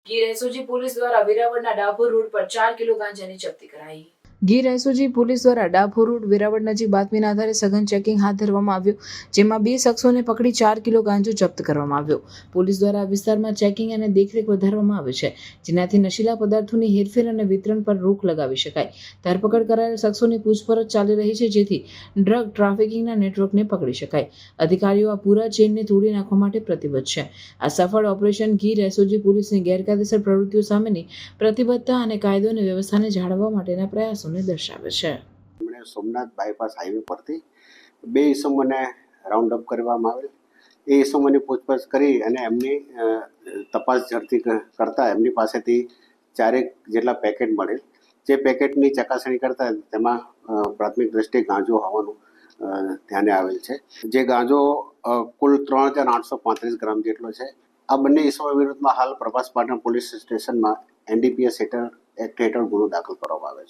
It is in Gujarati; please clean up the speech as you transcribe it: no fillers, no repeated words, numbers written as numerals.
ગીર એસઓજી પોલીસ દ્વારા વેરાવળના ડાભોર રોડ પર 4 કિલો ગાંજાની જપ્તી કરાઈ। ગીર એસઓજી પોલીસ દ્વારા ડાભોર રોડ વેરાવળ નજીક બાતમીના આધારે સઘન ચેકિંગ હાથ ધરવામાં આવ્યું, જેમાં 2 શખ્સોને પકડી 4 કિલો ગાંજો જપ્ત કરવામાં આવ્યો। પોલીસ દ્વારા આ વિસ્તારમાં ચેકિંગ અને દેખરેખ વધારવામાં આવે છે, જેનાથી નશીલા પદાર્થોની હેરફેર અને વિતરણ પર રોક લગાવી શકાય। ધરપકડ કરાયેલ શખ્સોની પૂછપરછ ચાલી રહી છે, જેથી ડ્રગ ટ્રાફિકિંગના નેટવર્કને પકડી શકાય। અધિકારીઓ આ પૂરા ચેઇનને તોડી નાખવા માટે પ્રતિબદ્ધ છે। આ સફળ ઓપરેશન ગીર એસઓજી પોલીસની ગેરકાયદેસર પ્રવૃત્તિઓ સામેની પ્રતિબદ્ધતા અને કાયદો અને વ્યવસ્થાને જાળવવા માટેના પ્રયાસોને દર્શાવે છે। સોમનાથ બાયપાસ હાઈવે પરથી 2 ઇસમોને રાઉન્ડ અપ કરવામાં આવેલ। એ ઇસમોની પૂછપરછ કરી અને એમની તપાસ ઝડપી કરતા એમની પાસેથી 4 જેટલા પેકેટ મળેલ। જે પેકેટની ચકાસણી કરતા તેમાં પ્રાથમિક દ્રષ્ટિએ ગાંજો હોવાનું ધ્યાને આવેલ છે। જે ગાંજો કુલ 3,835 ગ્રામ જેટલો છે। આ બંને ઇસમો વિરુદ્ધમાં હાલ પ્રભાસ પાટણ પોલીસ સ્ટેશનમાં NDPS એક્ટ હેઠળ ગુનો દાખલ કરવામાં આવે છે।